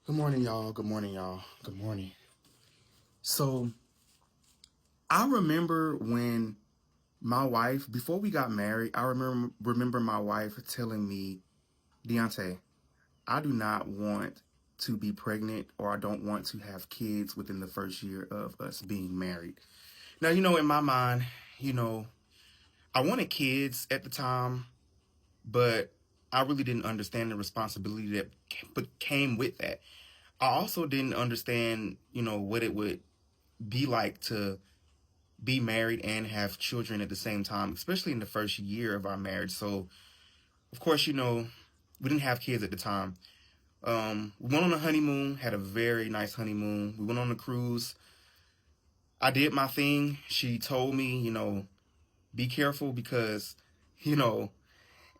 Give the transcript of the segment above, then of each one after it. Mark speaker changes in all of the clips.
Speaker 1: Good morning, y'all. Good morning, y'all. Good morning. So, I remember when my wife, before we got married, I remember my wife telling me, Deontay, I do not want to be pregnant or I don't want to have kids within the first year of us being married. Now, in my mind, you know, I wanted kids at the time, but I really didn't understand the responsibility that came with that. I also didn't understand, what it would be like to be married and have children at the same time, especially in the first year of our marriage. So, of course, we didn't have kids at the time. We went on a honeymoon, had a very nice honeymoon. We went on a cruise. I did my thing. She told me, be careful because, you know,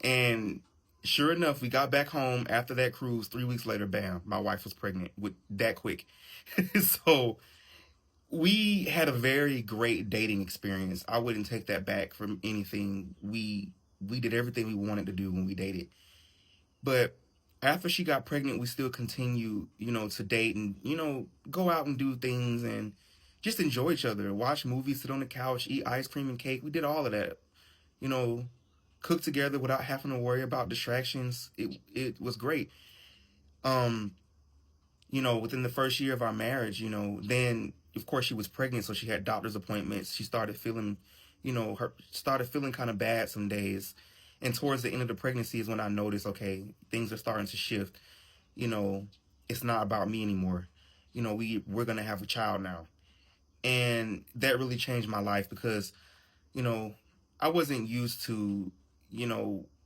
Speaker 1: and sure enough, we got back home after that cruise. 3 weeks later, bam, my wife was pregnant with that quick. So, we had a very great dating experience. I wouldn't take that back from anything. We did everything we wanted to do when we dated. But after she got pregnant, we still continued, to date and, go out and do things and just enjoy each other, watch movies, sit on the couch, eat ice cream and cake. We did all of that. You know, cook together without having to worry about distractions. It was great. Um, within the first year of our marriage, then of course she was pregnant, so she had doctor's appointments. She started feeling, her started feeling kind of bad some days. And towards the end of the pregnancy is when I noticed, okay, things are starting to shift. You know, it's not about me anymore. We're gonna have a child now. And that really changed my life because, you know, I wasn't used to,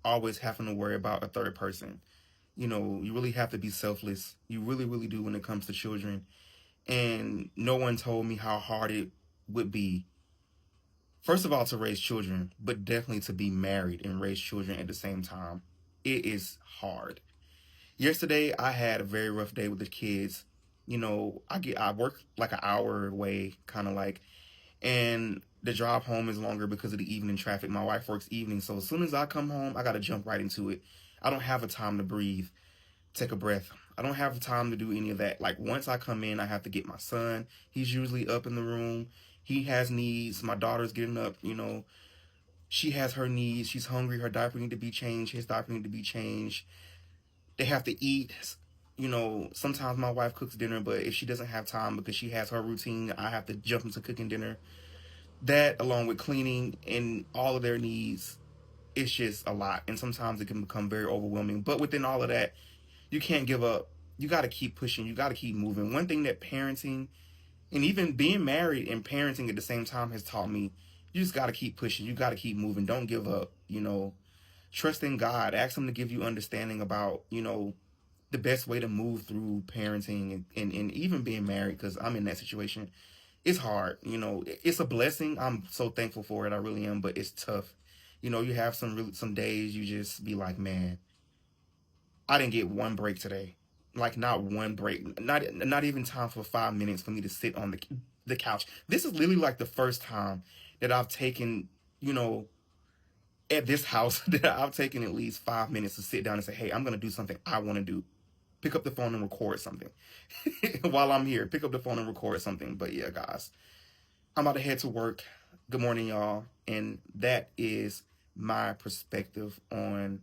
Speaker 1: always having to worry about a third person. You really have to be selfless. You really, really do when it comes to children. And no one told me how hard it would be, first of all, to raise children, but definitely to be married and raise children at the same time. It is hard. Yesterday, I had a very rough day with the kids. I work like an hour away, kind of like, and the drive home is longer because of the evening traffic. My wife works evenings, so as soon as I come home, I got to jump right into it. I don't have a time to breathe, take a breath. I don't have time to do any of that. Like once I come in, I have to get my son. He's usually up in the room. He has needs. My daughter's getting up, she has her needs. She's hungry. Her diaper need to be changed. His diaper need to be changed. They have to eat. Sometimes my wife cooks dinner, but if she doesn't have time because she has her routine, I have to jump into cooking dinner. That along with cleaning and all of their needs, it's just a lot. And sometimes it can become very overwhelming. But within all of that, you can't give up. You got to keep pushing. You got to keep moving. One thing that parenting and even being married and parenting at the same time has taught me, you just got to keep pushing. You got to keep moving. Don't give up. Trust in God. Ask Him to give you understanding about, the best way to move through parenting and even being married because I'm in that situation. It's hard. It's a blessing. I'm so thankful for it. I really am, but it's tough. You have some days you just be like, man, I didn't get one break today. Like not one break. Not even time for 5 minutes for me to sit on the couch. This is literally like the first time that I've taken, you know, at this house that I've taken at least 5 minutes to sit down and say, hey, I'm gonna do something I wanna do. Pick up the phone and record something. While I'm here, pick up the phone and record something. But yeah, guys, I'm about to head to work. Good morning, y'all. And that is my perspective on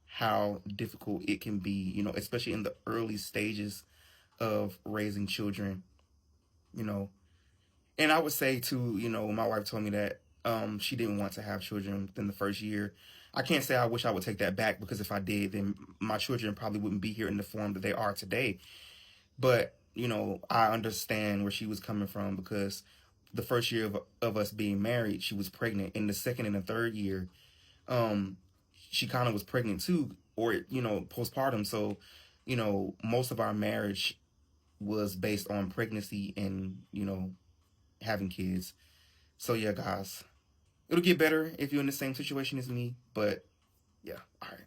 Speaker 1: how difficult it can be, especially in the early stages of raising children, you know. And I would say too, my wife told me that she didn't want to have children within the first year. I can't say I wish I would take that back because if I did, then my children probably wouldn't be here in the form that they are today. But, I understand where she was coming from because the first year of us being married, she was pregnant. In the second and the third year, um, she kind of was pregnant too, or postpartum. So, most of our marriage was based on pregnancy and having kids. So yeah, guys, it'll get better if you're in the same situation as me. But yeah, all right.